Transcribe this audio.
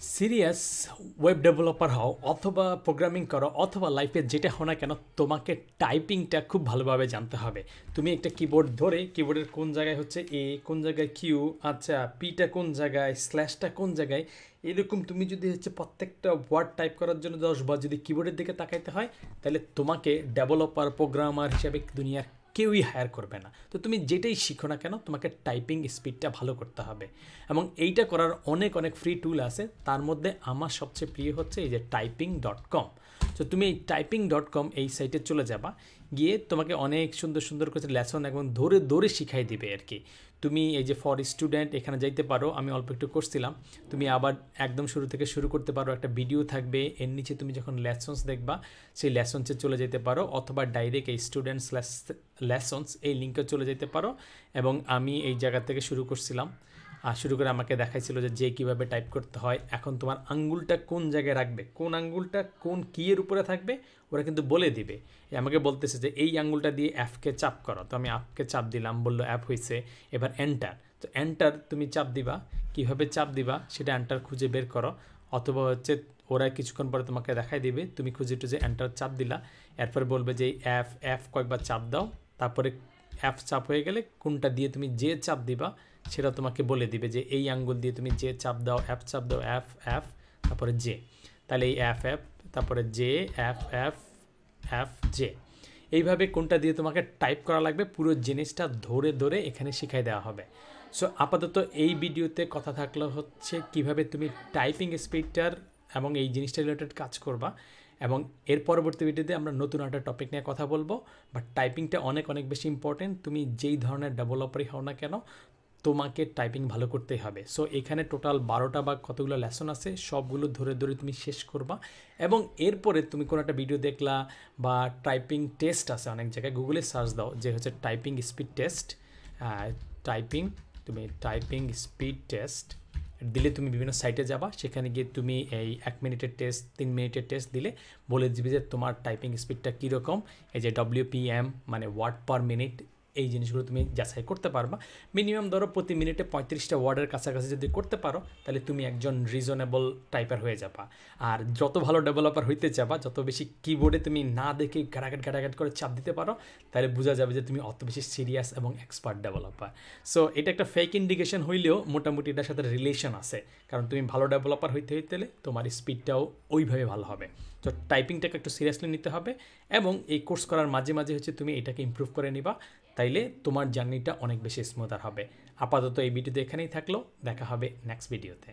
Serious web developer হও অথবা programming করো অথবা লাইফে যেটা হও না কেন তোমাকে টাইপিংটা খুব ভালোভাবে জানতে হবে। তুমি একটা কিবোর্ড ধরে কিবোর্ডের কোন জায়গায় হচ্ছে এ, কোন জায়গায় কিউ, আচ্ছা পিটা কোন জায়গায়, স্ল্যাশটা কোন জায়গায়, এরকম তুমি যদি হচ্ছে প্রত্যেকটা ওয়ার্ড টাইপ করার জন্য 10 বার যদি কিবোর্ডের দিকে তাকাইতে হয়, তাহলে তোমাকে ডেভেলপার প্রোগ্রামার হিসেবে দুনিয়ার কেউই হায়ার করবে না। তো তুমি যেটাই শিখো না কেন তোমাকে টাইপিং স্পিডটা ভালো করতে হবে, এবং এইটা করার অনেক অনেক ফ্রি টুল আছে। তার মধ্যে আমার সবচেয়ে প্রিয় হচ্ছে এই যে typing.com। তো তুমি এই typing.com এই সাইটে চলে যাবা, গিয়ে তোমাকে অনেক সুন্দর সুন্দর করে লেসন এবং ধরে ধরে শিখাই দিবে আর কি। তুমি এই যে ফর স্টুডেন্ট এখানে যাইতে পারো, আমি অল্প একটু করছিলাম। তুমি আবার একদম শুরু থেকে শুরু করতে পারো, একটা ভিডিও থাকবে এর নিচে, তুমি যখন লেসন্স দেখবা সেই লেসন্সে চলে যেতে পারো, অথবা ডাইরেক্ট এই স্টুডেন্টস লেসন্স এই লিঙ্কে চলে যেতে পারো। এবং আমি এই জায়গা থেকে শুরু করছিলাম, আর শুরু করে আমাকে দেখাইছিল যে কীভাবে টাইপ করতে হয়। এখন তোমার আঙ্গুলটা কোন জায়গায় রাখবে, কোন আঙ্গুলটা কোন কিয়ের উপরে থাকবে ওরা কিন্তু বলে দিবে। আমাকে বলতেছে যে এই আঙ্গুলটা দিয়ে অ্যাপকে চাপ করো, তো আমি অ্যাপকে চাপ দিলাম, বললো অ্যাপ হয়েছে, এবার এন্টার। তো এন্টার তুমি চাপ দিবা, কীভাবে চাপ দিবা সেটা এন্টার খুঁজে বের করো, অথবা হচ্ছে ওরা কিছুক্ষণ পরে তোমাকে দেখাই দিবে। তুমি খুঁজে টুজে এন্টার চাপ দিলা, এরপর বলবে যে অ্যাপ অ্যাপ কয়েকবার চাপ দাও, তারপরে অ্যাপ চাপ হয়ে গেলে কোনটা দিয়ে তুমি যে চাপ দিবা সেটা তোমাকে বলে দিবে যে এই আঙ্গুল দিয়ে তুমি যে চাপ দাও, অ্যাপ চাপ দাও, অ্যাপ অ্যাপ তারপরে জে, তাহলে এই অ্যাপ অ্যাপ তারপরে J app app app J, এইভাবে কোনটা দিয়ে তোমাকে টাইপ করা লাগবে পুরো জিনিসটা ধরে ধরে এখানে শিখাই দেওয়া হবে। সো আপাতত এই ভিডিওতে কথা থাকলো হচ্ছে কিভাবে তুমি টাইপিং স্পিডটার এবং এই জিনিসটা রিলেটেড কাজ করবা, এবং এর পরবর্তী ভিডিওতে আমরা নতুন একটা টপিক নিয়ে কথা বলবো। বাট টাইপিংটা অনেক অনেক বেশি ইম্পর্টেন্ট, তুমি যেই ধরনের ডেভেলপারই হও না কেন তোমাকে টাইপিং ভালো করতেই হবে। সো এখানে টোটাল 12টা বা কতগুলো লেসন আছে, সবগুলো ধরে ধরে তুমি শেষ করবা। এবং এরপরে তুমি কোনো একটা ভিডিও দেখলা বা টাইপিং টেস্ট আছে অনেক জায়গায়, গুগলে সার্চ দাও যে হচ্ছে typing speed test, typing speed test দিলে তুমি বিভিন্ন সাইটে যাবা, সেখানে গিয়ে তুমি এই 1 মিনিটের টেস্ট 3 মিনিটের টেস্ট দিলে বলে দিবে যে তোমার টাইপিং স্পিডটা কীরকম। এই যে WPM মানে ওয়ার্ড পার মিনিট, এই জিনিসগুলো তুমি যাচাই করতে পারবা। মিনিমাম ধরো প্রতি মিনিটে 35টা ওয়ার্ডের কাছাকাছি যদি করতে পারো তাহলে তুমি একজন রিজনেবল টাইপার হয়ে যাবা। আর যত ভালো ডেভেলপার হইতে যাবা, যত বেশি কিবোর্ডে তুমি না দেখে ঘাটাঘাট করে চাপ দিতে পারো, তাহলে বোঝা যাবে যে তুমি অত বেশি সিরিয়াস এবং এক্সপার্ট ডেভেলপার। সো এটা একটা ফেক ইন্ডিকেশন হইলেও মোটামুটি এটার সাথে রিলেশন আছে, কারণ তুমি ভালো ডেভেলপার হইতে হলে তোমার স্পিডটাও ওইভাবে ভালো হবে। তো টাইপিংটাকে একটু সিরিয়াসলি নিতে হবে, এবং এই কোর্স করার মাঝে মাঝে হচ্ছে তুমি এটাকে ইমপ্রুভ করে নিবা, তাইলে তোমার জার্নিটা অনেক বেশি স্মুথার হবে। আপাতত এই ভিডিওতে এখানেই থাকলো, দেখা হবে নেক্সট ভিডিওতে।